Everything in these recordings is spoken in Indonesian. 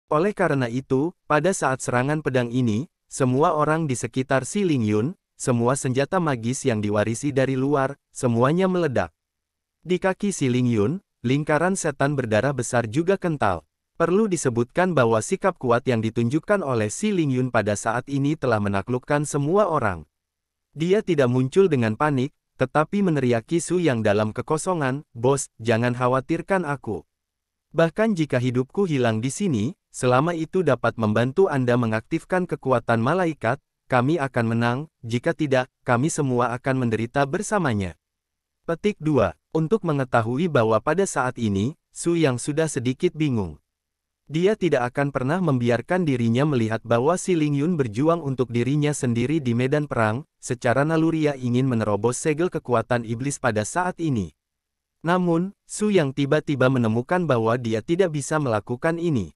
Oleh karena itu, pada saat serangan pedang ini, semua orang di sekitar Si Lingyun, semua senjata magis yang diwarisi dari luar, semuanya meledak. Di kaki Si Lingyun, lingkaran setan berdarah besar juga kental. Perlu disebutkan bahwa sikap kuat yang ditunjukkan oleh Si Lingyun pada saat ini telah menaklukkan semua orang. Dia tidak muncul dengan panik, tetapi meneriaki Su Yang dalam kekosongan, "Bos, jangan khawatirkan aku. Bahkan jika hidupku hilang di sini, selama itu dapat membantu Anda mengaktifkan kekuatan malaikat, kami akan menang, jika tidak, kami semua akan menderita bersamanya." Petik 2. Untuk mengetahui bahwa pada saat ini, Su Yang sudah sedikit bingung. Dia tidak akan pernah membiarkan dirinya melihat bahwa Si Lingyun berjuang untuk dirinya sendiri di medan perang, secara naluriah ingin menerobos segel kekuatan iblis pada saat ini. Namun, Su Yang tiba-tiba menemukan bahwa dia tidak bisa melakukan ini.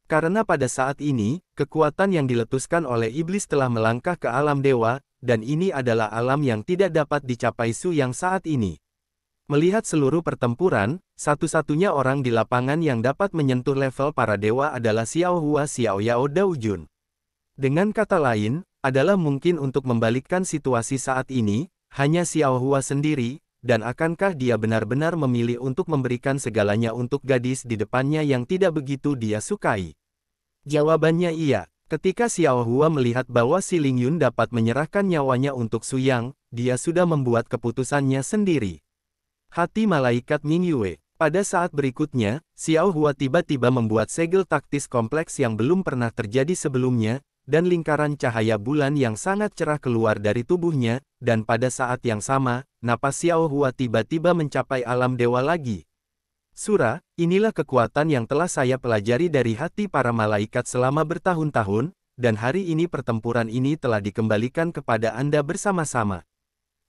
Karena pada saat ini, kekuatan yang diletuskan oleh iblis telah melangkah ke alam dewa, dan ini adalah alam yang tidak dapat dicapai Su Yang saat ini. Melihat seluruh pertempuran, satu-satunya orang di lapangan yang dapat menyentuh level para dewa adalah Xiao Hua Xiao Yao Daojun. Dengan kata lain, adalah mungkin untuk membalikkan situasi saat ini, hanya Xiao Hua sendiri, dan akankah dia benar-benar memilih untuk memberikan segalanya untuk gadis di depannya yang tidak begitu dia sukai? Jawabannya iya. Ketika Xiao Hua melihat bahwa Si Lingyun dapat menyerahkan nyawanya untuk Su Yang, dia sudah membuat keputusannya sendiri. Hati Malaikat Ming Yue. Pada saat berikutnya, Xiao Hua tiba-tiba membuat segel taktis kompleks yang belum pernah terjadi sebelumnya, dan lingkaran cahaya bulan yang sangat cerah keluar dari tubuhnya, dan pada saat yang sama, napas Xiao Hua tiba-tiba mencapai alam dewa lagi. "Sura, inilah kekuatan yang telah saya pelajari dari hati para malaikat selama bertahun-tahun, dan hari ini pertempuran ini telah dikembalikan kepada Anda bersama-sama.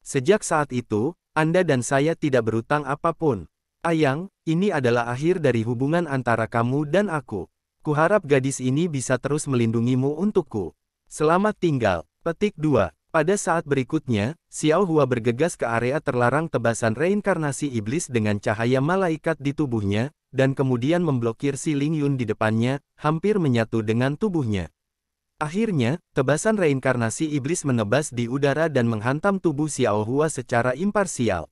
Sejak saat itu, Anda dan saya tidak berutang apapun. Ayang, ini adalah akhir dari hubungan antara kamu dan aku. Kuharap gadis ini bisa terus melindungimu untukku. Selamat tinggal." Petik 2. Pada saat berikutnya, Xiao Hua bergegas ke area terlarang tebasan reinkarnasi iblis dengan cahaya malaikat di tubuhnya, dan kemudian memblokir Si Lingyun di depannya, hampir menyatu dengan tubuhnya. Akhirnya, tebasan reinkarnasi iblis menebas di udara dan menghantam tubuh Xiao Hua secara imparsial.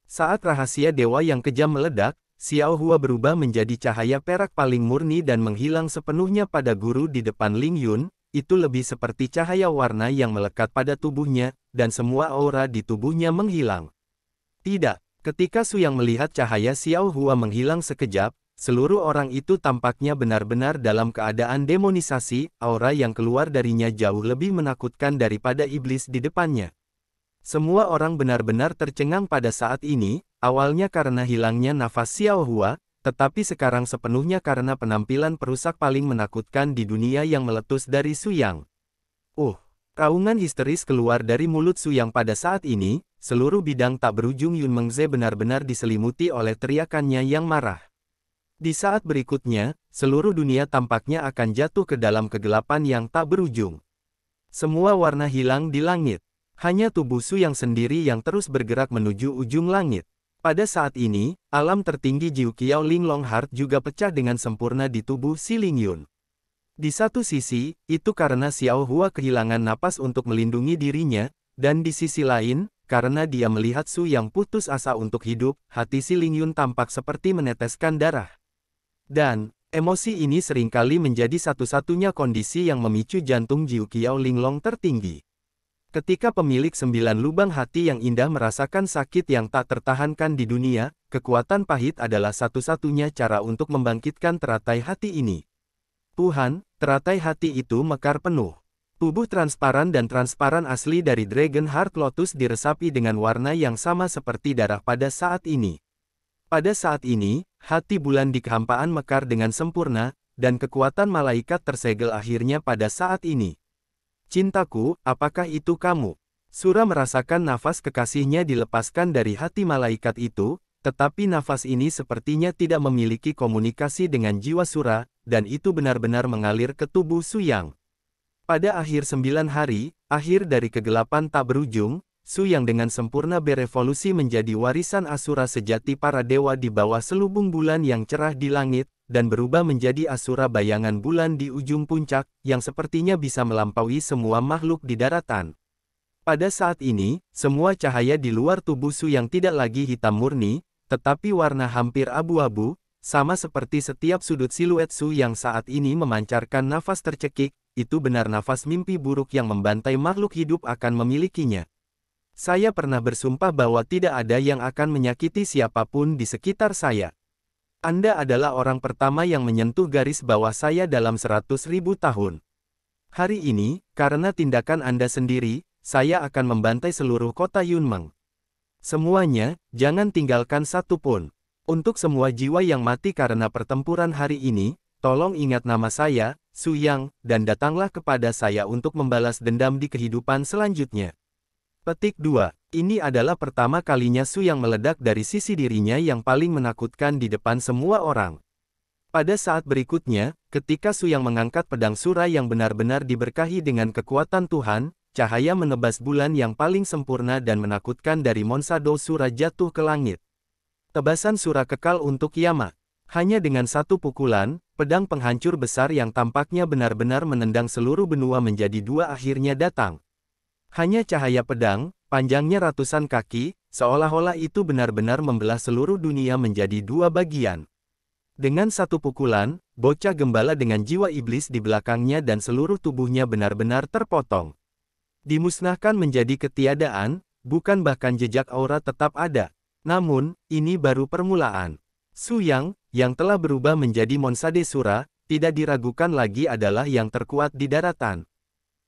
Saat rahasia dewa yang kejam meledak, Xiao Hua berubah menjadi cahaya perak paling murni dan menghilang sepenuhnya pada guru di depan Lingyun. Itu lebih seperti cahaya warna yang melekat pada tubuhnya, dan semua aura di tubuhnya menghilang. Tidak, ketika Su Yang melihat cahaya Xiao Hua menghilang sekejap, seluruh orang itu tampaknya benar-benar dalam keadaan demonisasi, aura yang keluar darinya jauh lebih menakutkan daripada iblis di depannya. Semua orang benar-benar tercengang pada saat ini, awalnya karena hilangnya nafas Xiao Hua, tetapi sekarang sepenuhnya karena penampilan perusak paling menakutkan di dunia yang meletus dari Su Yang. Raungan histeris keluar dari mulut Su Yang pada saat ini, seluruh bidang tak berujung Yun Mengze benar-benar diselimuti oleh teriakannya yang marah. Di saat berikutnya, seluruh dunia tampaknya akan jatuh ke dalam kegelapan yang tak berujung. Semua warna hilang di langit. Hanya tubuh Su Yang sendiri yang terus bergerak menuju ujung langit. Pada saat ini, alam tertinggi Jiu Qiao Ling Long Heart juga pecah dengan sempurna di tubuh Si Lingyun. Di satu sisi, itu karena Xiao Hua kehilangan napas untuk melindungi dirinya, dan di sisi lain, karena dia melihat Su Yang putus asa untuk hidup, hati Si Lingyun tampak seperti meneteskan darah. Dan, emosi ini seringkali menjadi satu-satunya kondisi yang memicu jantung Jiu Qiao Ling Long tertinggi. Ketika pemilik 9 lubang hati yang indah merasakan sakit yang tak tertahankan di dunia, kekuatan pahit adalah satu-satunya cara untuk membangkitkan teratai hati ini. Tuhan, teratai hati itu mekar penuh. Tubuh transparan dan transparan asli dari Dragon Heart Lotus diresapi dengan warna yang sama seperti darah pada saat ini. Pada saat ini, hati bulan di kehampaan mekar dengan sempurna, dan kekuatan malaikat tersegel akhirnya pada saat ini. "Cintaku, apakah itu kamu?" Sura merasakan nafas kekasihnya dilepaskan dari hati malaikat itu, tetapi nafas ini sepertinya tidak memiliki komunikasi dengan jiwa Sura, dan itu benar-benar mengalir ke tubuh Su Yang. Pada akhir 9 hari, akhir dari kegelapan tak berujung, Su yang dengan sempurna berevolusi menjadi warisan Asura sejati para dewa di bawah selubung bulan yang cerah di langit, dan berubah menjadi Asura bayangan bulan di ujung puncak, yang sepertinya bisa melampaui semua makhluk di daratan. Pada saat ini, semua cahaya di luar tubuh Su yang tidak lagi hitam murni, tetapi warna hampir abu-abu, sama seperti setiap sudut siluet Su yang saat ini memancarkan nafas tercekik, itu benar nafas mimpi buruk yang membantai makhluk hidup akan memilikinya. Saya pernah bersumpah bahwa tidak ada yang akan menyakiti siapapun di sekitar saya. Anda adalah orang pertama yang menyentuh garis bawah saya dalam 100.000 tahun. Hari ini, karena tindakan Anda sendiri, saya akan membantai seluruh kota Yunmeng. Semuanya, jangan tinggalkan satu pun. Untuk semua jiwa yang mati karena pertempuran hari ini, tolong ingat nama saya, Su Yang, dan datanglah kepada saya untuk membalas dendam di kehidupan selanjutnya. Petik 2. Ini adalah pertama kalinya Su yang meledak dari sisi dirinya yang paling menakutkan di depan semua orang. Pada saat berikutnya, ketika Su yang mengangkat pedang Sura yang benar-benar diberkahi dengan kekuatan Tuhan, cahaya menebas bulan yang paling sempurna dan menakutkan dari Monsado Sura jatuh ke langit. Tebasan Sura kekal untuk Yama. Hanya dengan satu pukulan, pedang penghancur besar yang tampaknya benar-benar menendang seluruh benua menjadi dua akhirnya datang. Hanya cahaya pedang, panjangnya ratusan kaki, seolah-olah itu benar-benar membelah seluruh dunia menjadi dua bagian. Dengan satu pukulan, bocah gembala dengan jiwa iblis di belakangnya dan seluruh tubuhnya benar-benar terpotong. Dimusnahkan menjadi ketiadaan, bukan bahkan jejak aura tetap ada. Namun, ini baru permulaan. Su Yang, yang telah berubah menjadi Monsade Sura, tidak diragukan lagi adalah yang terkuat di daratan.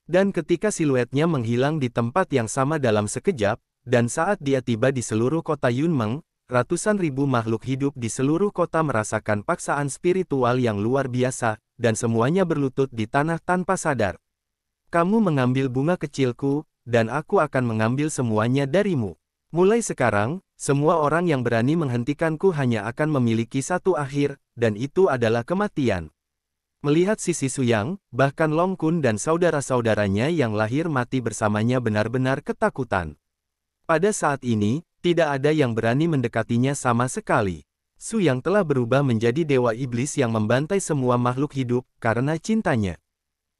Dan ketika siluetnya menghilang di tempat yang sama dalam sekejap, dan saat dia tiba di seluruh kota Yunmeng, ratusan ribu makhluk hidup di seluruh kota merasakan paksaan spiritual yang luar biasa, dan semuanya berlutut di tanah tanpa sadar. Kamu mengambil bunga kecilku, dan aku akan mengambil semuanya darimu. Mulai sekarang, semua orang yang berani menghentikanku hanya akan memiliki satu akhir, dan itu adalah kematian. Melihat sisi Su Yang, bahkan Long Kun dan saudara-saudaranya yang lahir mati bersamanya benar-benar ketakutan. Pada saat ini, tidak ada yang berani mendekatinya sama sekali. Su Yang telah berubah menjadi dewa iblis yang membantai semua makhluk hidup karena cintanya.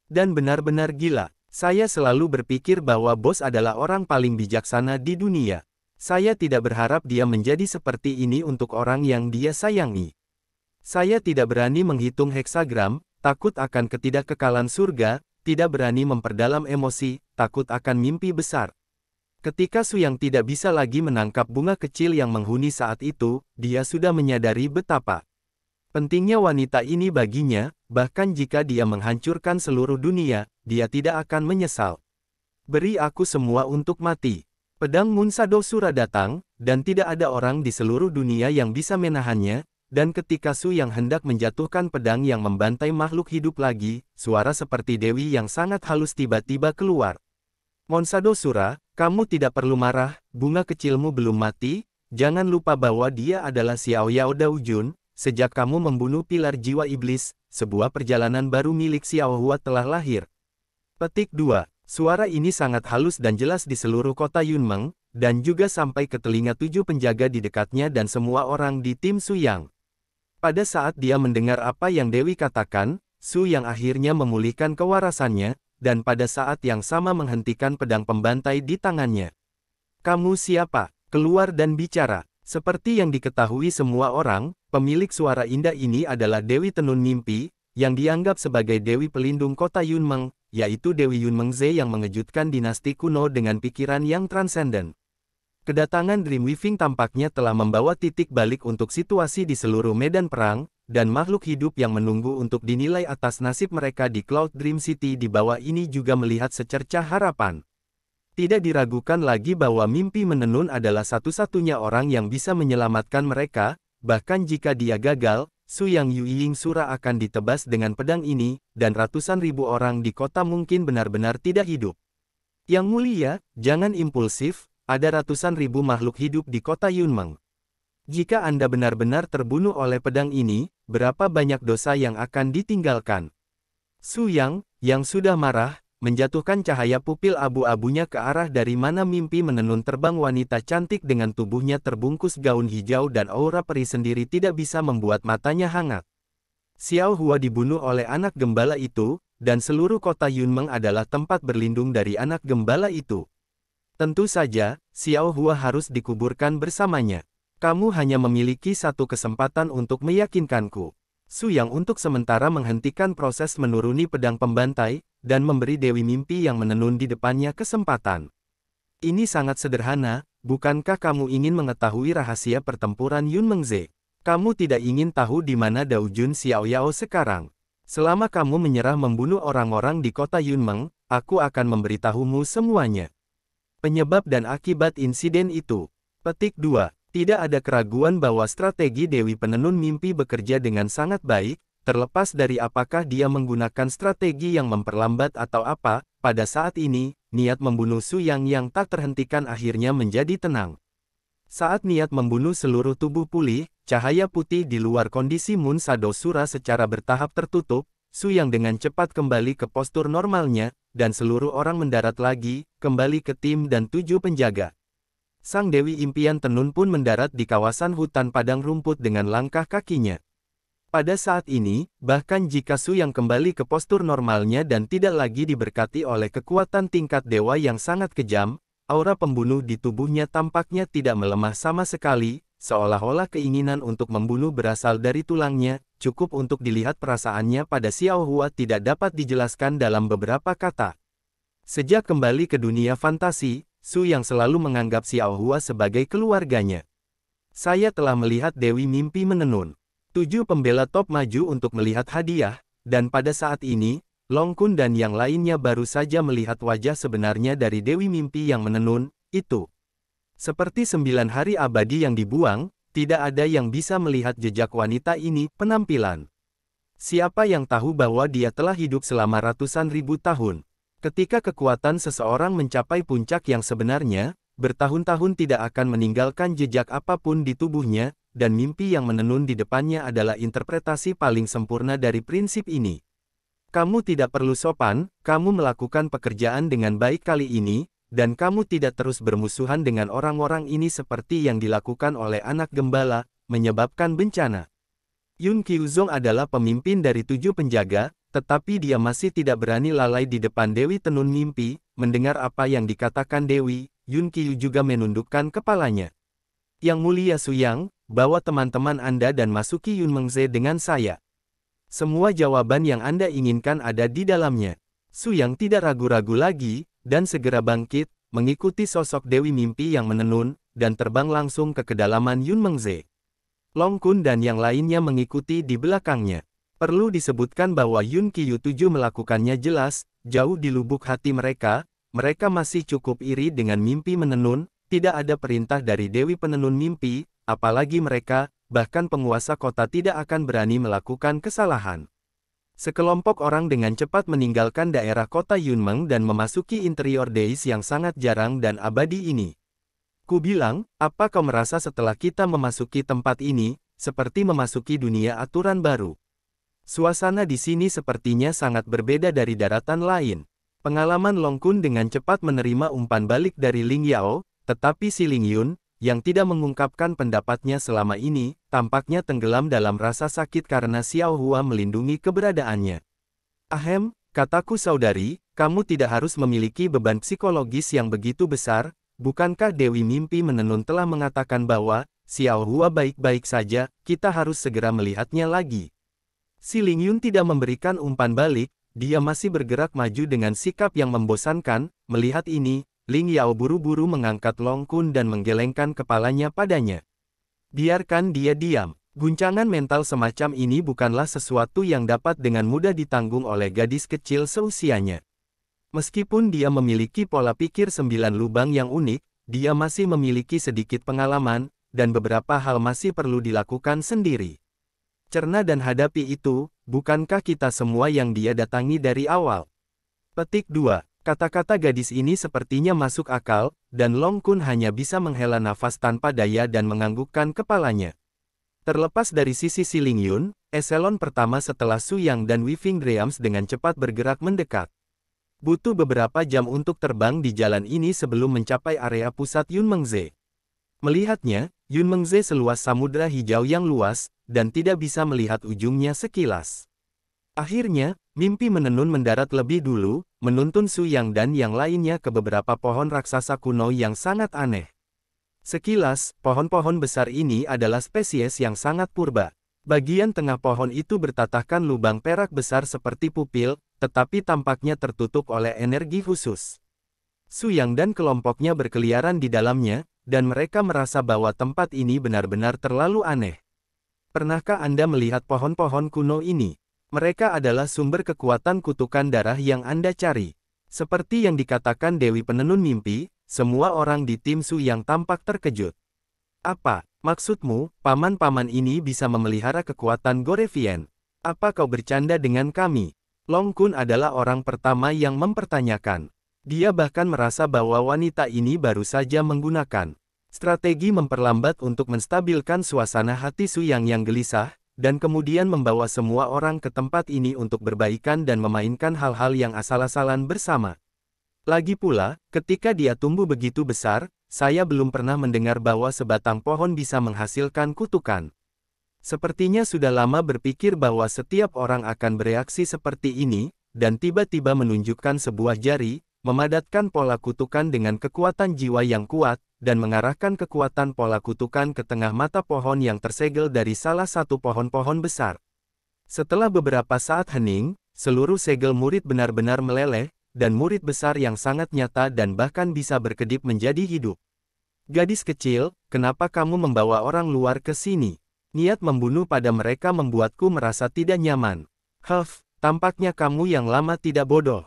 Dan benar-benar gila. Saya selalu berpikir bahwa bos adalah orang paling bijaksana di dunia. Saya tidak berharap dia menjadi seperti ini untuk orang yang dia sayangi. Saya tidak berani menghitung heksagram, takut akan ketidakkekalan surga, tidak berani memperdalam emosi, takut akan mimpi besar. Ketika Su Yang tidak bisa lagi menangkap bunga kecil yang menghuni saat itu, dia sudah menyadari betapa pentingnya wanita ini baginya, bahkan jika dia menghancurkan seluruh dunia, dia tidak akan menyesal. Beri aku semua untuk mati. Pedang Monsado Sura datang, dan tidak ada orang di seluruh dunia yang bisa menahannya. Dan ketika Su Yang hendak menjatuhkan pedang yang membantai makhluk hidup lagi, suara seperti dewi yang sangat halus tiba-tiba keluar. Monsado Sura, kamu tidak perlu marah, bunga kecilmu belum mati, jangan lupa bahwa dia adalah Xiao Yao Daojun, sejak kamu membunuh pilar jiwa iblis, sebuah perjalanan baru milik Xiao Hua telah lahir. Petik 2. Suara ini sangat halus dan jelas di seluruh kota Yunmeng, dan juga sampai ke telinga 7 penjaga di dekatnya dan semua orang di tim Su Yang. Pada saat dia mendengar apa yang Dewi katakan, Su Yang akhirnya memulihkan kewarasannya, dan pada saat yang sama menghentikan pedang pembantai di tangannya. Kamu siapa? Keluar dan bicara. Seperti yang diketahui semua orang, pemilik suara indah ini adalah Dewi Tenun Mimpi, yang dianggap sebagai Dewi Pelindung Kota Yunmeng, yaitu Dewi Yunmengze yang mengejutkan dinasti kuno dengan pikiran yang transenden. Kedatangan Dreamweaving tampaknya telah membawa titik balik untuk situasi di seluruh medan perang, dan makhluk hidup yang menunggu untuk dinilai atas nasib mereka di Cloud Dream City di bawah ini juga melihat secercah harapan. Tidak diragukan lagi bahwa mimpi menenun adalah satu-satunya orang yang bisa menyelamatkan mereka, bahkan jika dia gagal, Su Yang Yueying Sura akan ditebas dengan pedang ini, dan ratusan ribu orang di kota mungkin benar-benar tidak hidup. Yang mulia, jangan impulsif. Ada ratusan ribu makhluk hidup di kota Yunmeng. Jika Anda benar-benar terbunuh oleh pedang ini, berapa banyak dosa yang akan ditinggalkan? Su Yang, yang sudah marah, menjatuhkan cahaya pupil abu-abunya ke arah dari mana mimpi menenun terbang. Wanita cantik dengan tubuhnya terbungkus gaun hijau dan aura peri sendiri tidak bisa membuat matanya hangat. Xiao Hua dibunuh oleh anak gembala itu, dan seluruh kota Yunmeng adalah tempat berlindung dari anak gembala itu. Tentu saja, Xiao Hua harus dikuburkan bersamanya. Kamu hanya memiliki satu kesempatan untuk meyakinkanku. Su Yang untuk sementara menghentikan proses menuruni pedang pembantai, dan memberi Dewi Mimpi yang menenun di depannya kesempatan. Ini sangat sederhana, bukankah kamu ingin mengetahui rahasia pertempuran Yunmeng Ze? Kamu tidak ingin tahu di mana Dao Jun Xiaoyao sekarang. Selama kamu menyerah membunuh orang-orang di kota Yunmeng, aku akan memberitahumu semuanya. Penyebab dan akibat insiden itu. Petik 2. Tidak ada keraguan bahwa strategi Dewi Penenun Mimpi bekerja dengan sangat baik, terlepas dari apakah dia menggunakan strategi yang memperlambat atau apa. Pada saat ini, niat membunuh Su yang tak terhentikan akhirnya menjadi tenang. Saat niat membunuh seluruh tubuh pulih, cahaya putih di luar kondisi Moon Shadow Sura secara bertahap tertutup, Su Yang dengan cepat kembali ke postur normalnya, dan seluruh orang mendarat lagi, kembali ke tim dan 7 penjaga. Sang Dewi Impian Tenun pun mendarat di kawasan hutan padang rumput dengan langkah kakinya. Pada saat ini, bahkan jika Su Yang kembali ke postur normalnya dan tidak lagi diberkati oleh kekuatan tingkat dewa yang sangat kejam, aura pembunuh di tubuhnya tampaknya tidak melemah sama sekali, seolah-olah keinginan untuk membunuh berasal dari tulangnya. Cukup untuk dilihat perasaannya pada Xiao Hua tidak dapat dijelaskan dalam beberapa kata. Sejak kembali ke dunia fantasi, Su Yang selalu menganggap Xiao Hua sebagai keluarganya. Saya telah melihat Dewi Mimpi menenun. 7 pembela top maju untuk melihat hadiah, dan pada saat ini, Long Kun dan yang lainnya baru saja melihat wajah sebenarnya dari Dewi Mimpi yang menenun, itu. Seperti 9 hari abadi yang dibuang, tidak ada yang bisa melihat jejak wanita ini, penampilan. Siapa yang tahu bahwa dia telah hidup selama ratusan ribu tahun? Ketika kekuatan seseorang mencapai puncak yang sebenarnya, bertahun-tahun tidak akan meninggalkan jejak apapun di tubuhnya, dan mimpi yang menenun di depannya adalah interpretasi paling sempurna dari prinsip ini. Kamu tidak perlu sopan, kamu melakukan pekerjaan dengan baik kali ini, dan kamu tidak terus bermusuhan dengan orang-orang ini seperti yang dilakukan oleh anak gembala, menyebabkan bencana. Yun Qiuzong adalah pemimpin dari 7 penjaga, tetapi dia masih tidak berani lalai di depan Dewi Tenun Mimpi. Mendengar apa yang dikatakan Dewi, Yun Qiu juga menundukkan kepalanya. Yang Mulia Su Yang, bawa teman-teman Anda dan masuki Yunmeng Ze dengan saya. Semua jawaban yang Anda inginkan ada di dalamnya. Su Yang tidak ragu-ragu lagi, dan segera bangkit, mengikuti sosok Dewi Mimpi yang menenun, dan terbang langsung ke kedalaman Yunmeng Ze. Long Kun dan yang lainnya mengikuti di belakangnya. Perlu disebutkan bahwa Yun Qiu 7 melakukannya jelas, jauh di lubuk hati mereka masih cukup iri dengan mimpi menenun, tidak ada perintah dari Dewi Penenun Mimpi, apalagi mereka, bahkan penguasa kota tidak akan berani melakukan kesalahan. Sekelompok orang dengan cepat meninggalkan daerah kota Yunmeng dan memasuki interior Deis yang sangat jarang dan abadi ini. Ku bilang, apa kau merasa setelah kita memasuki tempat ini, seperti memasuki dunia aturan baru? Suasana di sini sepertinya sangat berbeda dari daratan lain. Pengalaman Long Kun dengan cepat menerima umpan balik dari Ling Yao, tetapi si Ling Yun, yang tidak mengungkapkan pendapatnya selama ini, tampaknya tenggelam dalam rasa sakit karena Xiao Hua melindungi keberadaannya. Ahem, kataku saudari, kamu tidak harus memiliki beban psikologis yang begitu besar, bukankah Dewi Mimpi menenun telah mengatakan bahwa, Xiao Hua baik-baik saja, kita harus segera melihatnya lagi. Si Ling Yun tidak memberikan umpan balik, dia masih bergerak maju dengan sikap yang membosankan. Melihat ini, Ling Yao buru-buru mengangkat Long Kun dan menggelengkan kepalanya padanya. Biarkan dia diam. Guncangan mental semacam ini bukanlah sesuatu yang dapat dengan mudah ditanggung oleh gadis kecil seusianya. Meskipun dia memiliki pola pikir 9 lubang yang unik, dia masih memiliki sedikit pengalaman, dan beberapa hal masih perlu dilakukan sendiri. Cerna dan hadapi itu, bukankah kita semua yang dia datangi dari awal? Petik 2. Kata-kata gadis ini sepertinya masuk akal, dan Long Kun hanya bisa menghela nafas tanpa daya dan menganggukkan kepalanya. Terlepas dari sisi si Ling Yun, eselon pertama setelah Su Yang dan Weaving Dreams dengan cepat bergerak mendekat. Butuh beberapa jam untuk terbang di jalan ini sebelum mencapai area pusat Yunmengze. Melihatnya, Yunmengze seluas samudera hijau yang luas, dan tidak bisa melihat ujungnya sekilas. Akhirnya, mimpi menenun mendarat lebih dulu, menuntun Su Yang dan yang lainnya ke beberapa pohon raksasa kuno yang sangat aneh. Sekilas, pohon-pohon besar ini adalah spesies yang sangat purba. Bagian tengah pohon itu bertatahkan lubang perak besar seperti pupil, tetapi tampaknya tertutup oleh energi khusus. Su Yang dan kelompoknya berkeliaran di dalamnya, dan mereka merasa bahwa tempat ini benar-benar terlalu aneh. Pernahkah Anda melihat pohon-pohon kuno ini? Mereka adalah sumber kekuatan kutukan darah yang Anda cari. Seperti yang dikatakan Dewi Penenun Mimpi, semua orang di tim Su Yang tampak terkejut. Apa maksudmu, paman-paman ini bisa memelihara kekuatan Gorevian? Apa kau bercanda dengan kami? Long Kun adalah orang pertama yang mempertanyakan. Dia bahkan merasa bahwa wanita ini baru saja menggunakan strategi memperlambat untuk menstabilkan suasana hati Su Yang yang gelisah, dan kemudian membawa semua orang ke tempat ini untuk berbaikan dan memainkan hal-hal yang asal-asalan bersama. Lagi pula, ketika dia tumbuh begitu besar, saya belum pernah mendengar bahwa sebatang pohon bisa menghasilkan kutukan. Sepertinya sudah lama berpikir bahwa setiap orang akan bereaksi seperti ini, dan tiba-tiba menunjukkan sebuah jari, memadatkan pola kutukan dengan kekuatan jiwa yang kuat, dan mengarahkan kekuatan pola kutukan ke tengah mata pohon yang tersegel dari salah satu pohon-pohon besar. Setelah beberapa saat hening, seluruh segel murid benar-benar meleleh, dan murid besar yang sangat nyata dan bahkan bisa berkedip menjadi hidup. Gadis kecil, kenapa kamu membawa orang luar ke sini? Niat membunuh pada mereka membuatku merasa tidak nyaman. Huff, tampaknya kamu yang lama tidak bodoh.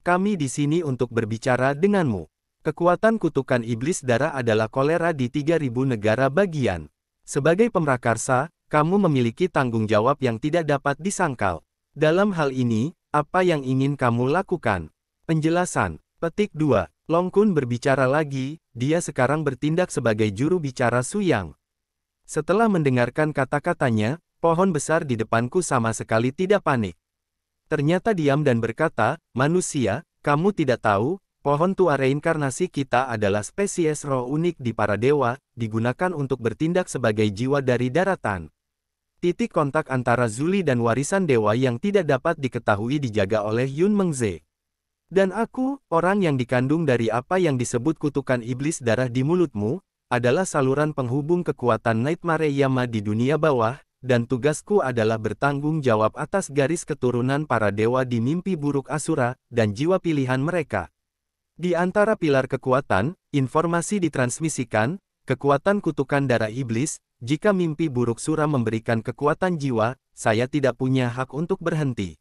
Kami di sini untuk berbicara denganmu. Kekuatan kutukan iblis darah adalah kolera di 3000 negara bagian. Sebagai pemrakarsa, kamu memiliki tanggung jawab yang tidak dapat disangkal. Dalam hal ini, apa yang ingin kamu lakukan? Penjelasan. Petik 2. Long Kun berbicara lagi, dia sekarang bertindak sebagai juru bicara Su Yang. Setelah mendengarkan kata-katanya, pohon besar di depanku sama sekali tidak panik. Ternyata diam dan berkata, manusia, kamu tidak tahu, pohon tua reinkarnasi kita adalah spesies roh unik di para dewa, digunakan untuk bertindak sebagai jiwa dari daratan. Titik kontak antara Zuli dan warisan dewa yang tidak dapat diketahui dijaga oleh Yunmengze. Dan aku, orang yang dikandung dari apa yang disebut kutukan iblis darah di mulutmu, adalah saluran penghubung kekuatan Nightmare Yama di dunia bawah, dan tugasku adalah bertanggung jawab atas garis keturunan para dewa di mimpi buruk Asura, dan jiwa pilihan mereka. Di antara pilar kekuatan, informasi ditransmisikan, kekuatan kutukan darah iblis, jika mimpi buruk Sura memberikan kekuatan jiwa, saya tidak punya hak untuk berhenti.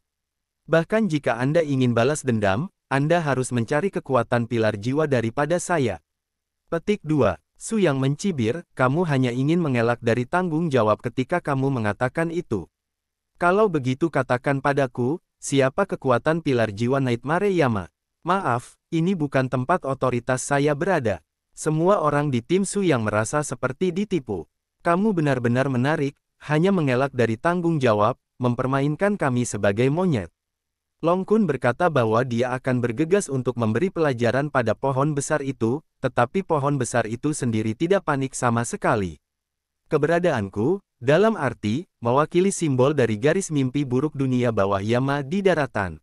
Bahkan jika Anda ingin balas dendam, Anda harus mencari kekuatan pilar jiwa daripada saya. Petik 2. Su Yang mencibir, kamu hanya ingin mengelak dari tanggung jawab ketika kamu mengatakan itu. Kalau begitu katakan padaku, siapa kekuatan pilar jiwa Nightmare Yama? Maaf, ini bukan tempat otoritas saya berada. Semua orang di tim Su Yang merasa seperti ditipu. Kamu benar-benar menarik, hanya mengelak dari tanggung jawab, mempermainkan kami sebagai monyet. Long Kun berkata bahwa dia akan bergegas untuk memberi pelajaran pada pohon besar itu, tetapi pohon besar itu sendiri tidak panik sama sekali. Keberadaanku, dalam arti, mewakili simbol dari garis mimpi buruk dunia bawah Yama di daratan.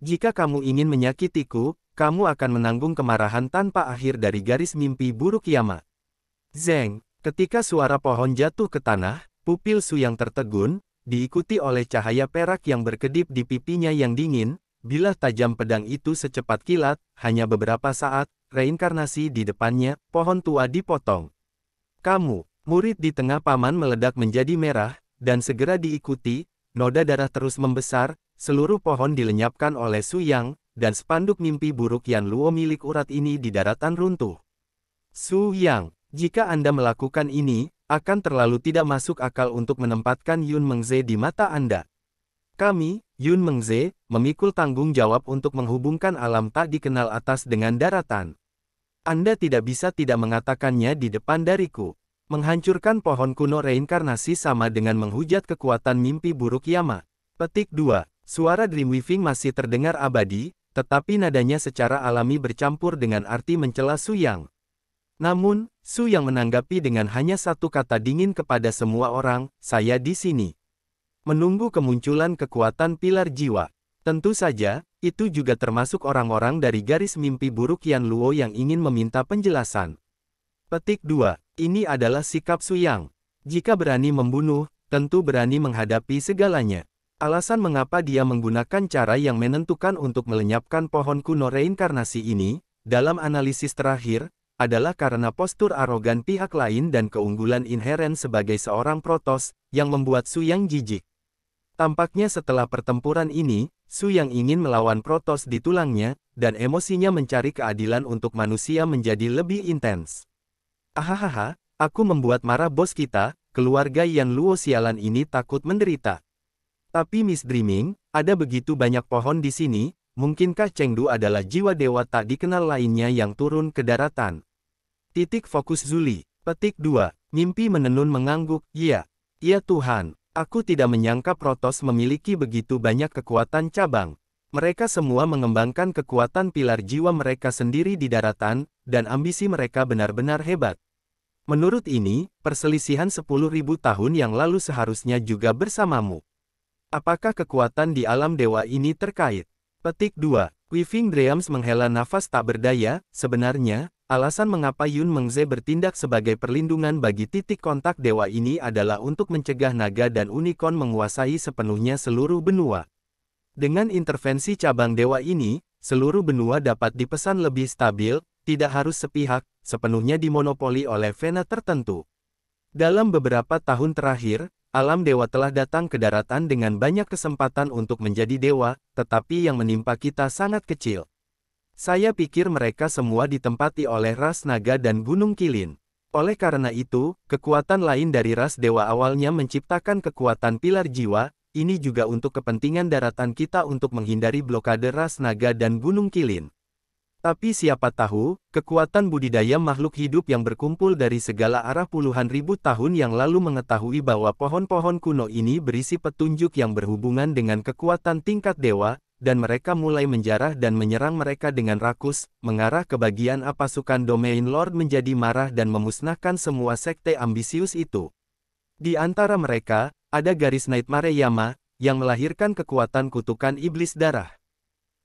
Jika kamu ingin menyakitiku, kamu akan menanggung kemarahan tanpa akhir dari garis mimpi buruk Yama. Zeng, ketika suara pohon jatuh ke tanah, pupil Su yang tertegun, diikuti oleh cahaya perak yang berkedip di pipinya yang dingin, bilah tajam pedang itu secepat kilat, hanya beberapa saat, reinkarnasi di depannya, pohon tua dipotong. Kamu, murid di tengah paman meledak menjadi merah, dan segera diikuti, noda darah terus membesar, seluruh pohon dilenyapkan oleh Su Yang, dan spanduk mimpi buruk Yan Luo milik urat ini di daratan runtuh. Su Yang, jika Anda melakukan ini, akan terlalu tidak masuk akal untuk menempatkan Yunmengze di mata Anda. Kami, Yunmengze, memikul tanggung jawab untuk menghubungkan alam tak dikenal atas dengan daratan. Anda tidak bisa tidak mengatakannya di depan dariku. Menghancurkan pohon kuno reinkarnasi sama dengan menghujat kekuatan mimpi buruk Yama. Petik 2. Suara Dreamweaving masih terdengar abadi, tetapi nadanya secara alami bercampur dengan arti mencela Su Yang. Namun, Su Yang menanggapi dengan hanya satu kata dingin kepada semua orang, "Saya di sini. Menunggu kemunculan kekuatan pilar jiwa." Tentu saja, itu juga termasuk orang-orang dari garis mimpi buruk Yan Luo yang ingin meminta penjelasan. Petik 2. Ini adalah sikap Su Yang. Jika berani membunuh, tentu berani menghadapi segalanya. Alasan mengapa dia menggunakan cara yang menentukan untuk melenyapkan pohon kuno reinkarnasi ini, dalam analisis terakhir, adalah karena postur arogan pihak lain dan keunggulan inheren sebagai seorang protos, yang membuat Su Yang jijik. Tampaknya setelah pertempuran ini, Su Yang ingin melawan protos di tulangnya, dan emosinya mencari keadilan untuk manusia menjadi lebih intens. "Ahahaha, aku membuat marah bos kita, keluarga Yan Luo sialan ini takut menderita. Tapi Miss Dreaming, ada begitu banyak pohon di sini, mungkinkah Chengdu adalah jiwa dewa tak dikenal lainnya yang turun ke daratan?" Titik fokus Zuli. Petik 2. Mimpi menenun mengangguk, "Iya. Ya Tuhan, aku tidak menyangka protos memiliki begitu banyak kekuatan cabang. Mereka semua mengembangkan kekuatan pilar jiwa mereka sendiri di daratan, dan ambisi mereka benar-benar hebat. Menurut ini, perselisihan 10.000 tahun yang lalu seharusnya juga bersamamu. Apakah kekuatan di alam dewa ini terkait?" Petik 2. Weaving Dreams menghela nafas tak berdaya. Sebenarnya, alasan mengapa Yun Mengze bertindak sebagai perlindungan bagi titik kontak dewa ini adalah untuk mencegah naga dan unicorn menguasai sepenuhnya seluruh benua. Dengan intervensi cabang dewa ini, seluruh benua dapat dipesan lebih stabil, tidak harus sepihak, sepenuhnya dimonopoli oleh vena tertentu. Dalam beberapa tahun terakhir, alam dewa telah datang ke daratan dengan banyak kesempatan untuk menjadi dewa, tetapi yang menimpa kita sangat kecil. Saya pikir mereka semua ditempati oleh ras naga dan gunung kilin. Oleh karena itu, kekuatan lain dari ras dewa awalnya menciptakan kekuatan pilar jiwa, ini juga untuk kepentingan daratan kita untuk menghindari blokade ras naga dan gunung kilin. Tapi siapa tahu, kekuatan budidaya makhluk hidup yang berkumpul dari segala arah puluhan ribu tahun yang lalu mengetahui bahwa pohon-pohon kuno ini berisi petunjuk yang berhubungan dengan kekuatan tingkat dewa, dan mereka mulai menjarah dan menyerang mereka dengan rakus, mengarah ke bagian apa pasukan Domain Lord menjadi marah dan memusnahkan semua sekte ambisius itu. Di antara mereka, ada garis Nightmare Yama, yang melahirkan kekuatan kutukan iblis darah.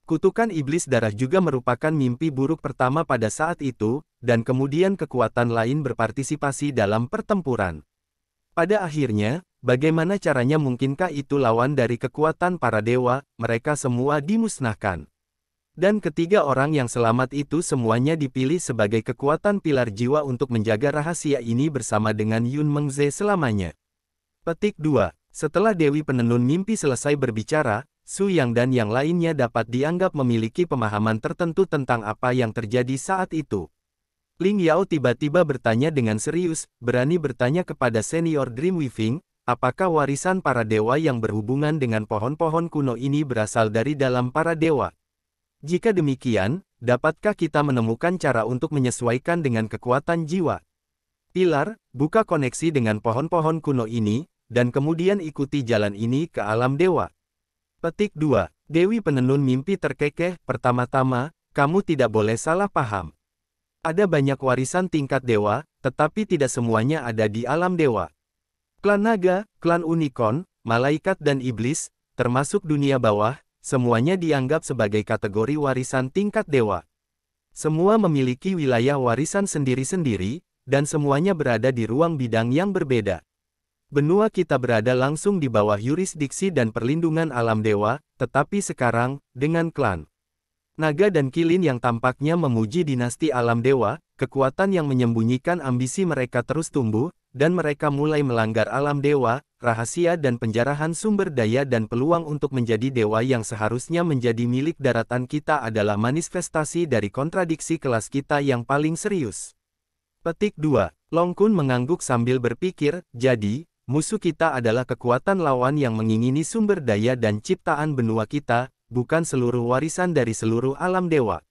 Kutukan iblis darah juga merupakan mimpi buruk pertama pada saat itu, dan kemudian kekuatan lain berpartisipasi dalam pertempuran. Pada akhirnya, bagaimana caranya mungkinkah itu lawan dari kekuatan para dewa, mereka semua dimusnahkan. Dan ketiga orang yang selamat itu semuanya dipilih sebagai kekuatan pilar jiwa untuk menjaga rahasia ini bersama dengan Yun Mengze selamanya. Petik 2. Setelah Dewi Penenun Mimpi selesai berbicara, Su Yang dan yang lainnya dapat dianggap memiliki pemahaman tertentu tentang apa yang terjadi saat itu. Ling Yao tiba-tiba bertanya dengan serius, berani bertanya kepada senior Dreamweaving, apakah warisan para dewa yang berhubungan dengan pohon-pohon kuno ini berasal dari dalam para dewa? Jika demikian, dapatkah kita menemukan cara untuk menyesuaikan dengan kekuatan jiwa? Pilar, buka koneksi dengan pohon-pohon kuno ini, dan kemudian ikuti jalan ini ke alam dewa. Petik 2. Dewi Penenun Mimpi terkekeh, pertama-tama, kamu tidak boleh salah paham. Ada banyak warisan tingkat dewa, tetapi tidak semuanya ada di alam dewa. Klan naga, klan unicorn, malaikat dan iblis, termasuk dunia bawah, semuanya dianggap sebagai kategori warisan tingkat dewa. Semua memiliki wilayah warisan sendiri-sendiri, dan semuanya berada di ruang bidang yang berbeda. Benua kita berada langsung di bawah yurisdiksi dan perlindungan alam dewa, tetapi sekarang, dengan klan naga dan kilin yang tampaknya memuji dinasti alam dewa, kekuatan yang menyembunyikan ambisi mereka terus tumbuh, dan mereka mulai melanggar alam dewa, rahasia dan penjarahan sumber daya dan peluang untuk menjadi dewa yang seharusnya menjadi milik daratan kita adalah manifestasi dari kontradiksi kelas kita yang paling serius. Petik 2. Long Kun mengangguk sambil berpikir, jadi, musuh kita adalah kekuatan lawan yang mengingini sumber daya dan ciptaan benua kita, bukan seluruh warisan dari seluruh alam dewa.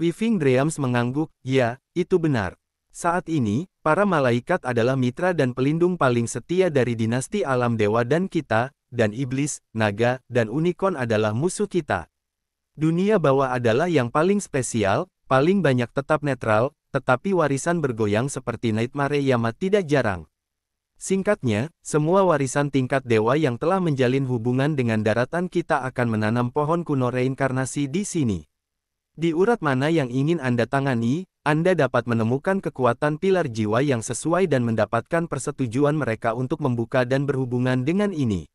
Weaving Dreams mengangguk, ya, itu benar. Saat ini, para malaikat adalah mitra dan pelindung paling setia dari dinasti alam dewa dan kita, dan iblis, naga, dan unicorn adalah musuh kita. Dunia bawah adalah yang paling spesial, paling banyak tetap netral, tetapi warisan bergoyang seperti Nightmare Yama tidak jarang. Singkatnya, semua warisan tingkat dewa yang telah menjalin hubungan dengan daratan kita akan menanam pohon kuno reinkarnasi di sini. Di urat mana yang ingin Anda tangani, Anda dapat menemukan kekuatan pilar jiwa yang sesuai dan mendapatkan persetujuan mereka untuk membuka dan berhubungan dengan ini.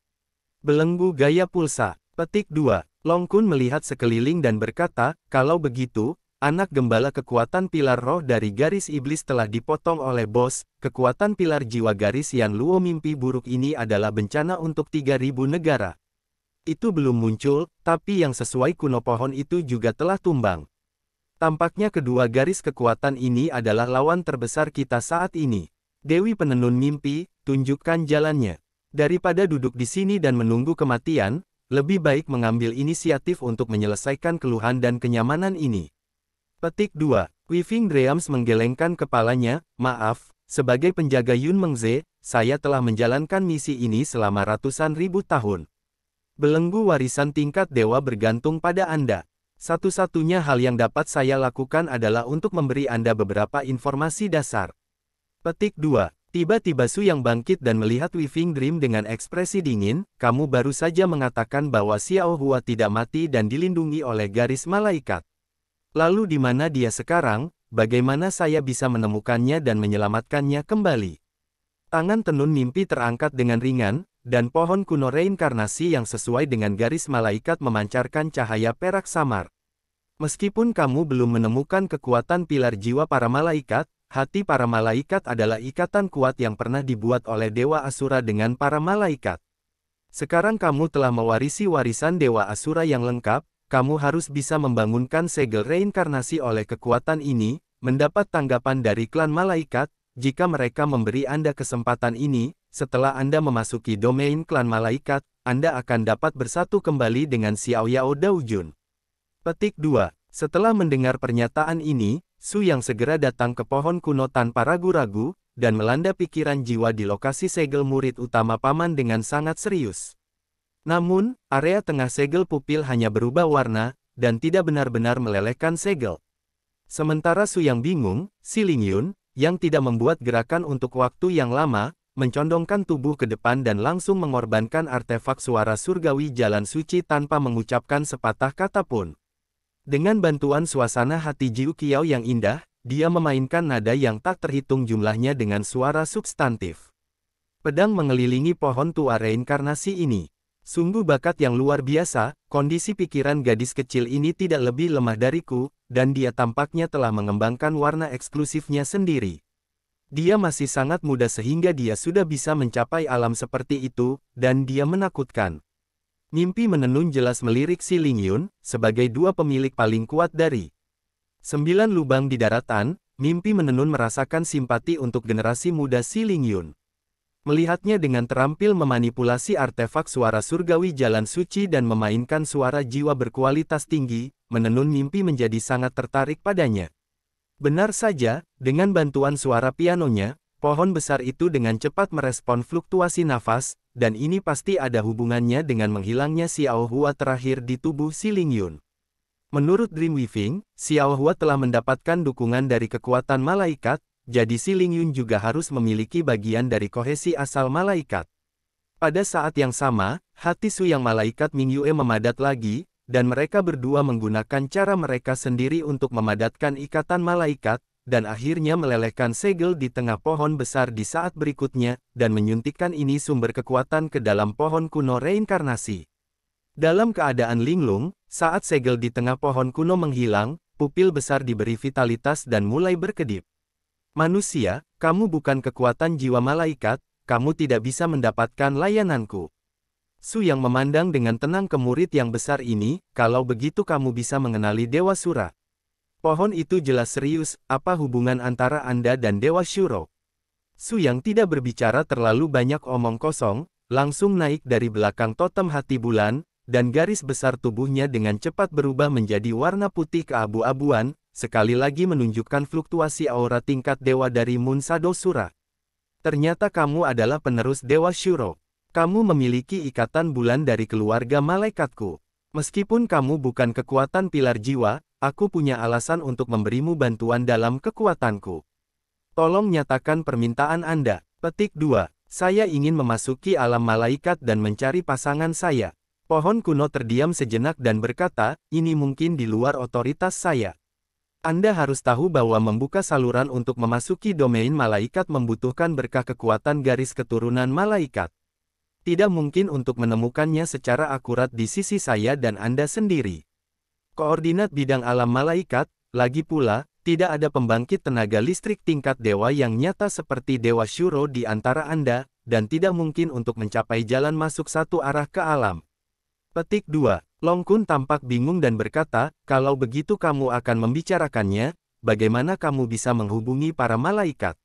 Belenggu gaya pulsa. Petik 2. Long Kun melihat sekeliling dan berkata, kalau begitu, anak gembala kekuatan pilar roh dari garis iblis telah dipotong oleh bos, kekuatan pilar jiwa garis Yan Luo mimpi buruk ini adalah bencana untuk 3.000 negara. Itu belum muncul, tapi yang sesuai kuno pohon itu juga telah tumbang. Tampaknya kedua garis kekuatan ini adalah lawan terbesar kita saat ini. Dewi Penenun Mimpi, tunjukkan jalannya. Daripada duduk di sini dan menunggu kematian, lebih baik mengambil inisiatif untuk menyelesaikan keluhan dan kenyamanan ini. Petik 2. Weaving Dreams menggelengkan kepalanya, maaf, sebagai penjaga Yun Mengze, saya telah menjalankan misi ini selama ratusan ribu tahun. Belenggu warisan tingkat dewa bergantung pada Anda. Satu-satunya hal yang dapat saya lakukan adalah untuk memberi Anda beberapa informasi dasar. Petik 2. Tiba-tiba Su yang bangkit dan melihat Weaving Dream dengan ekspresi dingin, kamu baru saja mengatakan bahwa Xiao Hua tidak mati dan dilindungi oleh garis malaikat. Lalu di mana dia sekarang, bagaimana saya bisa menemukannya dan menyelamatkannya kembali? Tangan tenun mimpi terangkat dengan ringan, dan pohon kuno reinkarnasi yang sesuai dengan garis malaikat memancarkan cahaya perak samar. Meskipun kamu belum menemukan kekuatan pilar jiwa para malaikat, hati para malaikat adalah ikatan kuat yang pernah dibuat oleh Dewa Asura dengan para malaikat. Sekarang kamu telah mewarisi warisan Dewa Asura yang lengkap, kamu harus bisa membangunkan segel reinkarnasi oleh kekuatan ini, mendapat tanggapan dari klan malaikat, jika mereka memberi Anda kesempatan ini, setelah Anda memasuki domain klan malaikat, Anda akan dapat bersatu kembali dengan Xiao Yao Daojun. Petik 2. Setelah mendengar pernyataan ini, Su yang segera datang ke pohon kuno tanpa ragu-ragu, dan melanda pikiran jiwa di lokasi segel murid utama paman dengan sangat serius. Namun, area tengah segel pupil hanya berubah warna, dan tidak benar-benar melelehkan segel. Sementara Su yang bingung, Si Lingyun, yang tidak membuat gerakan untuk waktu yang lama, mencondongkan tubuh ke depan dan langsung mengorbankan artefak suara surgawi jalan suci tanpa mengucapkan sepatah kata pun. Dengan bantuan suasana hati Jiu Qiao yang indah, dia memainkan nada yang tak terhitung jumlahnya dengan suara substantif. Pedang mengelilingi pohon tua reinkarnasi ini. Sungguh bakat yang luar biasa, kondisi pikiran gadis kecil ini tidak lebih lemah dariku, dan dia tampaknya telah mengembangkan warna eksklusifnya sendiri. Dia masih sangat muda sehingga dia sudah bisa mencapai alam seperti itu, dan dia menakutkan. Mimpi menenun jelas melirik Si Lingyun, sebagai dua pemilik paling kuat dari 9 lubang di daratan, mimpi menenun merasakan simpati untuk generasi muda Si Lingyun. Melihatnya dengan terampil memanipulasi artefak suara surgawi jalan suci dan memainkan suara jiwa berkualitas tinggi, menenun mimpi menjadi sangat tertarik padanya. Benar saja, dengan bantuan suara pianonya, pohon besar itu dengan cepat merespon fluktuasi nafas, dan ini pasti ada hubungannya dengan menghilangnya Xiao Hua terakhir di tubuh Si Lingyun. Menurut Dream Weaving, Xiao Hua telah mendapatkan dukungan dari kekuatan malaikat, jadi Si Lingyun juga harus memiliki bagian dari kohesi asal malaikat. Pada saat yang sama, hati Su yang malaikat Mingyue memadat lagi, dan mereka berdua menggunakan cara mereka sendiri untuk memadatkan ikatan malaikat, dan akhirnya melelehkan segel di tengah pohon besar di saat berikutnya, dan menyuntikkan ini sumber kekuatan ke dalam pohon kuno reinkarnasi. Dalam keadaan linglung, saat segel di tengah pohon kuno menghilang, pupil besar diberi vitalitas dan mulai berkedip. Manusia, kamu bukan kekuatan jiwa malaikat, kamu tidak bisa mendapatkan layananku. Su yang memandang dengan tenang ke murid yang besar ini, kalau begitu kamu bisa mengenali Dewa Sura. Pohon itu jelas serius, apa hubungan antara Anda dan Dewa Shuro? Su yang tidak berbicara terlalu banyak omong kosong, langsung naik dari belakang totem hati bulan, dan garis besar tubuhnya dengan cepat berubah menjadi warna putih keabu-abuan, sekali lagi menunjukkan fluktuasi aura tingkat dewa dari Moon Shadow Sura. Ternyata kamu adalah penerus Dewa Shuro. Kamu memiliki ikatan bulan dari keluarga malaikatku. Meskipun kamu bukan kekuatan pilar jiwa, aku punya alasan untuk memberimu bantuan dalam kekuatanku. Tolong nyatakan permintaan Anda. Petik 2. Saya ingin memasuki alam malaikat dan mencari pasangan saya. Pohon kuno terdiam sejenak dan berkata, ini mungkin di luar otoritas saya. Anda harus tahu bahwa membuka saluran untuk memasuki domain malaikat membutuhkan berkah kekuatan garis keturunan malaikat. Tidak mungkin untuk menemukannya secara akurat di sisi saya dan Anda sendiri. Koordinat bidang alam malaikat, lagi pula, tidak ada pembangkit tenaga listrik tingkat dewa yang nyata seperti Dewa Shuro di antara Anda, dan tidak mungkin untuk mencapai jalan masuk satu arah ke alam. Petik 2. Long Kun tampak bingung dan berkata, kalau begitu kamu akan membicarakannya, bagaimana kamu bisa menghubungi para malaikat?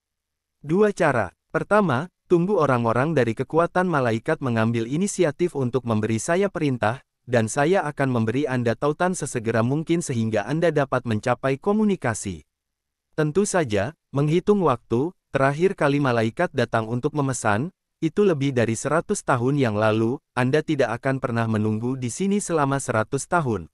Dua cara. Pertama, tunggu orang-orang dari kekuatan malaikat mengambil inisiatif untuk memberi saya perintah, dan saya akan memberi Anda tautan sesegera mungkin sehingga Anda dapat mencapai komunikasi. Tentu saja, menghitung waktu, terakhir kali malaikat datang untuk memesan, itu lebih dari 100 tahun yang lalu, Anda tidak akan pernah menunggu di sini selama 100 tahun.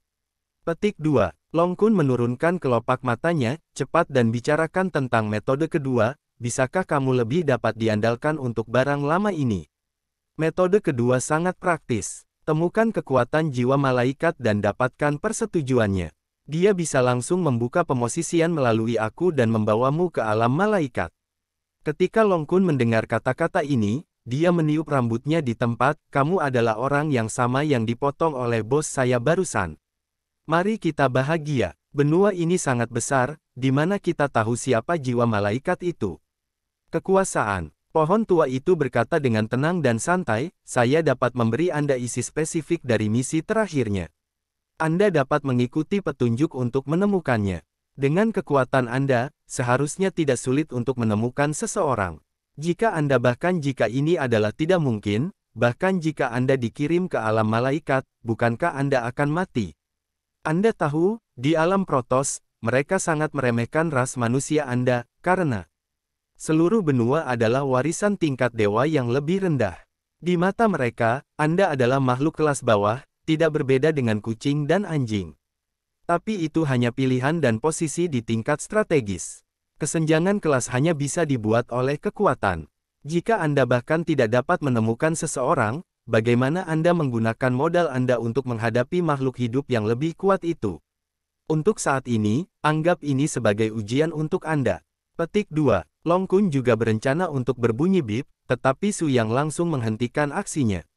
Petik 2. Long Kun menurunkan kelopak matanya, cepat dan bicarakan tentang metode kedua, bisakah kamu lebih dapat diandalkan untuk barang lama ini? Metode kedua sangat praktis. Temukan kekuatan jiwa malaikat dan dapatkan persetujuannya. Dia bisa langsung membuka pemosisian melalui aku dan membawamu ke alam malaikat. Ketika Long Kun mendengar kata-kata ini, dia meniup rambutnya di tempat, kamu adalah orang yang sama yang dipotong oleh bos saya barusan. Mari kita bahagia. Benua ini sangat besar, di mana kita tahu siapa jiwa malaikat itu. Kekuasaan. Pohon tua itu berkata dengan tenang dan santai, saya dapat memberi Anda isi spesifik dari misi terakhirnya. Anda dapat mengikuti petunjuk untuk menemukannya. Dengan kekuatan Anda, seharusnya tidak sulit untuk menemukan seseorang. Jika Anda bahkan jika ini adalah tidak mungkin, bahkan jika Anda dikirim ke alam malaikat, bukankah Anda akan mati? Anda tahu, di alam Protoss, mereka sangat meremehkan ras manusia Anda, karena seluruh benua adalah warisan tingkat dewa yang lebih rendah. Di mata mereka, Anda adalah makhluk kelas bawah, tidak berbeda dengan kucing dan anjing. Tapi itu hanya pilihan dan posisi di tingkat strategis. Kesenjangan kelas hanya bisa dibuat oleh kekuatan. Jika Anda bahkan tidak dapat menemukan seseorang, bagaimana Anda menggunakan modal Anda untuk menghadapi makhluk hidup yang lebih kuat itu? Untuk saat ini, anggap ini sebagai ujian untuk Anda. Petik 2. Long Kun juga berencana untuk berbunyi bip, tetapi Su Yang langsung menghentikan aksinya.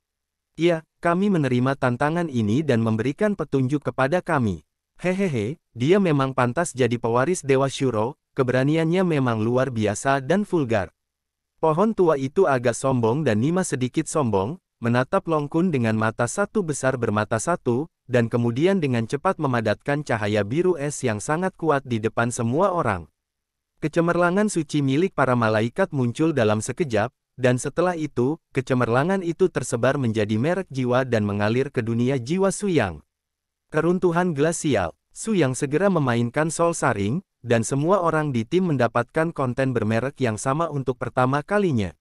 Ya, kami menerima tantangan ini dan memberikan petunjuk kepada kami. Hehehe, dia memang pantas jadi pewaris Dewa Shuro. Keberaniannya memang luar biasa dan vulgar. Pohon tua itu agak sombong dan Nima sedikit sombong, menatap Long Kun dengan mata satu besar bermata satu, dan kemudian dengan cepat memadatkan cahaya biru es yang sangat kuat di depan semua orang. Kecemerlangan suci milik para malaikat muncul dalam sekejap, dan setelah itu, kecemerlangan itu tersebar menjadi merek jiwa dan mengalir ke dunia jiwa Su Yang. Keruntuhan glasial. Su Yang segera memainkan Soul Sharing, dan semua orang di tim mendapatkan konten bermerek yang sama untuk pertama kalinya.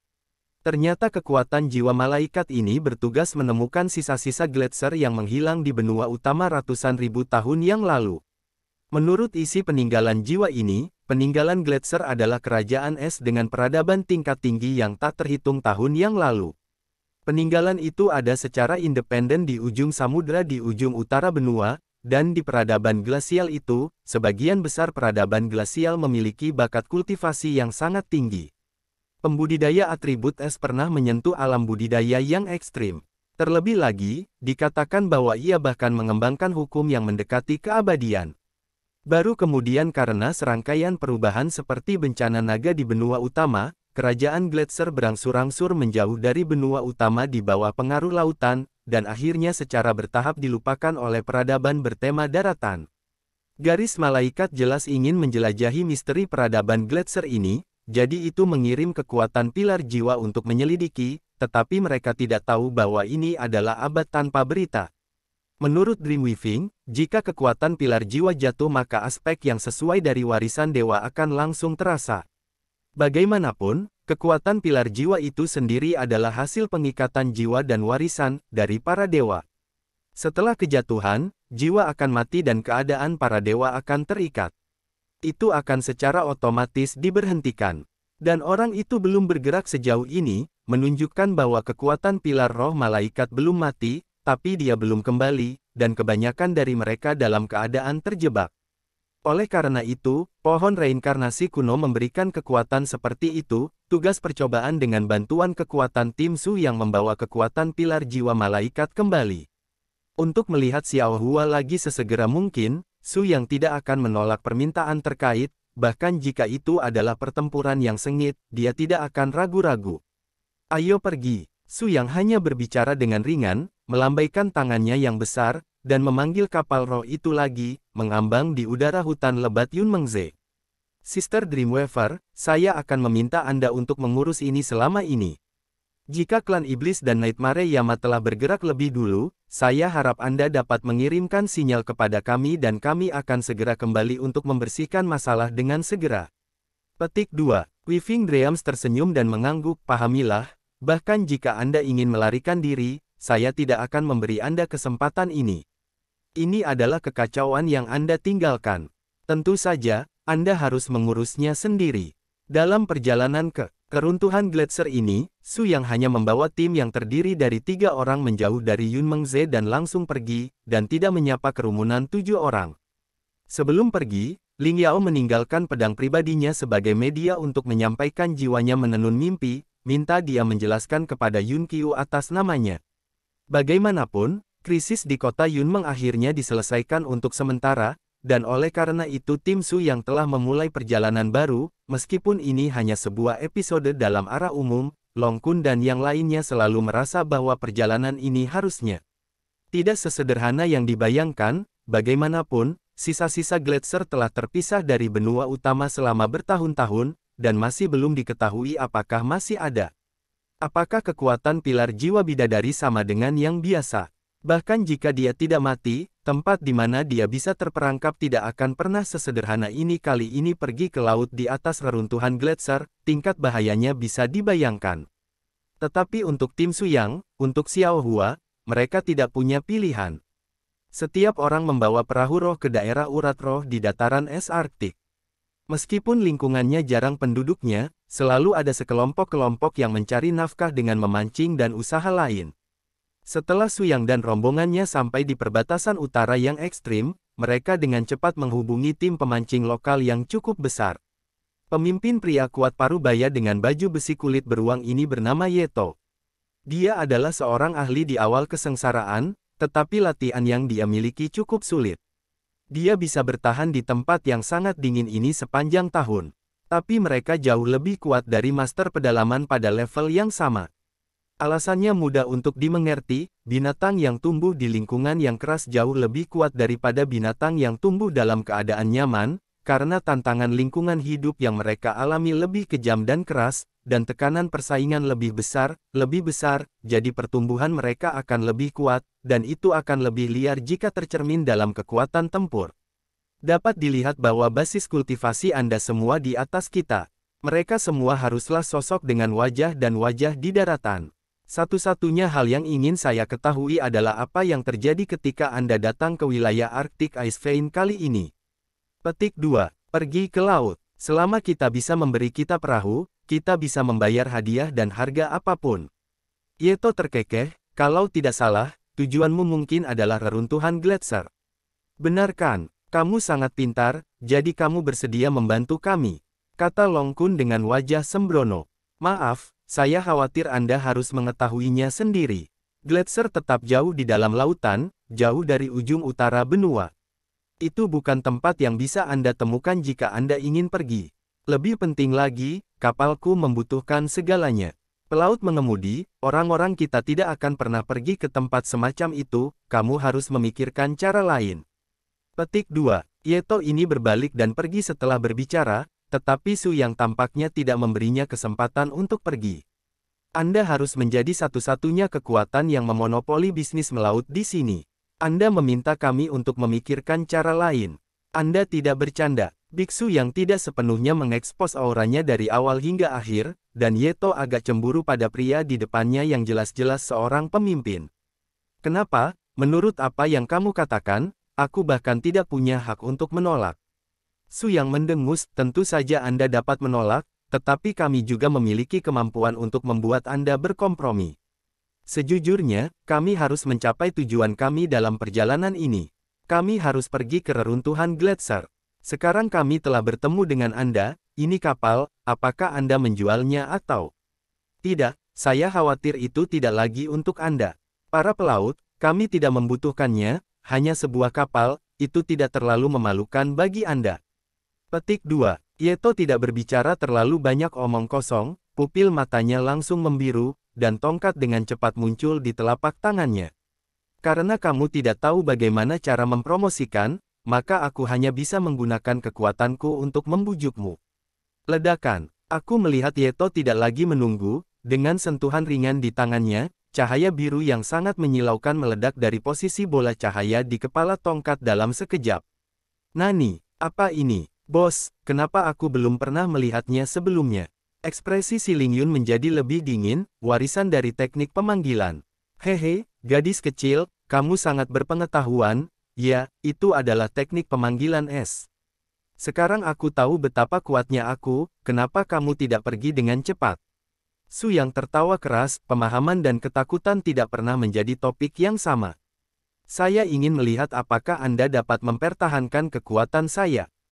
Ternyata kekuatan jiwa malaikat ini bertugas menemukan sisa-sisa gletser yang menghilang di benua utama ratusan ribu tahun yang lalu. Menurut isi peninggalan jiwa ini, peninggalan gletser adalah kerajaan es dengan peradaban tingkat tinggi yang tak terhitung tahun yang lalu. Peninggalan itu ada secara independen di ujung samudra di ujung utara benua, dan di peradaban glasial itu, sebagian besar peradaban glasial memiliki bakat kultivasi yang sangat tinggi. Pembudidaya atribut es pernah menyentuh alam budidaya yang ekstrim. Terlebih lagi, dikatakan bahwa ia bahkan mengembangkan hukum yang mendekati keabadian. Baru kemudian karena serangkaian perubahan seperti bencana naga di benua utama, kerajaan gletser berangsur-angsur menjauh dari benua utama di bawah pengaruh lautan, dan akhirnya secara bertahap dilupakan oleh peradaban bertema daratan. Garis malaikat jelas ingin menjelajahi misteri peradaban gletser ini, jadi itu mengirim kekuatan pilar jiwa untuk menyelidiki, tetapi mereka tidak tahu bahwa ini adalah abad tanpa berita. Menurut Dreamweaving, jika kekuatan pilar jiwa jatuh maka aspek yang sesuai dari warisan dewa akan langsung terasa. Bagaimanapun, kekuatan pilar jiwa itu sendiri adalah hasil pengikatan jiwa dan warisan dari para dewa. Setelah kejatuhan, jiwa akan mati dan keadaan para dewa akan terikat. Itu akan secara otomatis diberhentikan. Dan orang itu belum bergerak sejauh ini, menunjukkan bahwa kekuatan pilar roh malaikat belum mati, tapi dia belum kembali, dan kebanyakan dari mereka dalam keadaan terjebak. Oleh karena itu, pohon reinkarnasi kuno memberikan kekuatan seperti itu, tugas percobaan dengan bantuan kekuatan Tim Su yang membawa kekuatan pilar jiwa malaikat kembali. Untuk melihat Xiao Hua lagi sesegera mungkin, Su yang tidak akan menolak permintaan terkait, bahkan jika itu adalah pertempuran yang sengit, dia tidak akan ragu-ragu. Ayo pergi. Su yang hanya berbicara dengan ringan, melambaikan tangannya yang besar, dan memanggil kapal roh itu lagi, mengambang di udara hutan lebat Yunmengze. Sister Dreamweaver, saya akan meminta Anda untuk mengurus ini selama ini. Jika klan iblis dan Nightmare Yama telah bergerak lebih dulu, saya harap Anda dapat mengirimkan sinyal kepada kami dan kami akan segera kembali untuk membersihkan masalah dengan segera. Petik 2. Weaving Dreams tersenyum dan mengangguk, pahamilah, bahkan jika Anda ingin melarikan diri, saya tidak akan memberi Anda kesempatan ini. Ini adalah kekacauan yang Anda tinggalkan. Tentu saja, Anda harus mengurusnya sendiri. Dalam perjalanan ke keruntuhan Gletser ini, Su yang hanya membawa tim yang terdiri dari 3 orang menjauh dari Yunmengze dan langsung pergi, dan tidak menyapa kerumunan 7 orang. Sebelum pergi, Ling Yao meninggalkan pedang pribadinya sebagai media untuk menyampaikan jiwanya menenun mimpi, minta dia menjelaskan kepada Yun Qiu atas namanya. Bagaimanapun, krisis di kota Yunmeng akhirnya diselesaikan untuk sementara, dan oleh karena itu Tim Su yang telah memulai perjalanan baru, meskipun ini hanya sebuah episode dalam arah umum, Long Kun dan yang lainnya selalu merasa bahwa perjalanan ini harusnya tidak sesederhana yang dibayangkan. Bagaimanapun, sisa-sisa Gletser telah terpisah dari benua utama selama bertahun-tahun, dan masih belum diketahui apakah masih ada. Apakah kekuatan pilar jiwa bidadari sama dengan yang biasa? Bahkan jika dia tidak mati, tempat di mana dia bisa terperangkap tidak akan pernah sesederhana ini. Kali ini pergi ke laut di atas reruntuhan Gletser, tingkat bahayanya bisa dibayangkan. Tetapi untuk Tim Su Yang, untuk Xiao Hua, mereka tidak punya pilihan. Setiap orang membawa perahu roh ke daerah urat roh di dataran es Arktik. Meskipun lingkungannya jarang penduduknya, selalu ada sekelompok-kelompok yang mencari nafkah dengan memancing dan usaha lain. Setelah Su Yang dan rombongannya sampai di perbatasan utara yang ekstrim, mereka dengan cepat menghubungi tim pemancing lokal yang cukup besar. Pemimpin pria kuat parubaya dengan baju besi kulit beruang ini bernama Yeto. Dia adalah seorang ahli di awal kesengsaraan, tetapi latihan yang dia miliki cukup sulit. Dia bisa bertahan di tempat yang sangat dingin ini sepanjang tahun. Tapi mereka jauh lebih kuat dari master pedalaman pada level yang sama. Alasannya mudah untuk dimengerti, binatang yang tumbuh di lingkungan yang keras jauh lebih kuat daripada binatang yang tumbuh dalam keadaan nyaman, karena tantangan lingkungan hidup yang mereka alami lebih kejam dan keras, dan tekanan persaingan lebih besar, jadi pertumbuhan mereka akan lebih kuat, dan itu akan lebih liar jika tercermin dalam kekuatan tempur. Dapat dilihat bahwa basis kultivasi Anda semua di atas kita. Mereka semua haruslah sosok dengan wajah dan wajah di daratan. Satu-satunya hal yang ingin saya ketahui adalah apa yang terjadi ketika Anda datang ke wilayah Arctic Ice Vein kali ini. Petik 2. Pergi ke laut. Selama kita bisa memberi kita perahu, kita bisa membayar hadiah dan harga apapun. Yeto terkekeh, kalau tidak salah, tujuanmu mungkin adalah reruntuhan Gletser. Benar kan? Kamu sangat pintar, jadi kamu bersedia membantu kami, kata Long Kun dengan wajah sembrono. Maaf, saya khawatir Anda harus mengetahuinya sendiri. Gletser tetap jauh di dalam lautan, jauh dari ujung utara benua. Itu bukan tempat yang bisa Anda temukan jika Anda ingin pergi. Lebih penting lagi, kapalku membutuhkan segalanya. Pelaut mengemudi, orang-orang kita tidak akan pernah pergi ke tempat semacam itu, kamu harus memikirkan cara lain. Petik 2. Yeto ini berbalik dan pergi setelah berbicara, tetapi Su yang tampaknya tidak memberinya kesempatan untuk pergi. Anda harus menjadi satu-satunya kekuatan yang memonopoli bisnis melaut di sini. Anda meminta kami untuk memikirkan cara lain. Anda tidak bercanda. Biksu yang tidak sepenuhnya mengekspos auranya dari awal hingga akhir, dan Yeto agak cemburu pada pria di depannya yang jelas-jelas seorang pemimpin. Kenapa? menurut apa yang kamu katakan, aku bahkan tidak punya hak untuk menolak. Su Yang mendengus, tentu saja Anda dapat menolak, tetapi kami juga memiliki kemampuan untuk membuat Anda berkompromi. Sejujurnya, kami harus mencapai tujuan kami dalam perjalanan ini. Kami harus pergi ke reruntuhan Gletser. Sekarang kami telah bertemu dengan Anda, ini kapal, apakah Anda menjualnya atau tidak? Saya khawatir itu tidak lagi untuk Anda. Para pelaut, kami tidak membutuhkannya, hanya sebuah kapal, itu tidak terlalu memalukan bagi Anda. Petik 2. Yeto tidak berbicara terlalu banyak omong kosong, pupil matanya langsung membiru, dan tongkat dengan cepat muncul di telapak tangannya. Karena kamu tidak tahu bagaimana cara mempromosikan, maka aku hanya bisa menggunakan kekuatanku untuk membujukmu. Ledakan. Aku melihat Yeto tidak lagi menunggu, dengan sentuhan ringan di tangannya, cahaya biru yang sangat menyilaukan meledak dari posisi bola cahaya di kepala tongkat dalam sekejap. Nani, apa ini? Bos, kenapa aku belum pernah melihatnya sebelumnya? Ekspresi Si Lingyun menjadi lebih dingin, warisan dari teknik pemanggilan. Hehe, gadis kecil, kamu sangat berpengetahuan, ya, itu adalah teknik pemanggilan es. Sekarang aku tahu betapa kuatnya aku, kenapa kamu tidak pergi dengan cepat? Su Yang tertawa keras, pemahaman dan ketakutan tidak pernah menjadi topik yang sama. Saya ingin melihat apakah Anda dapat mempertahankan kekuatan saya.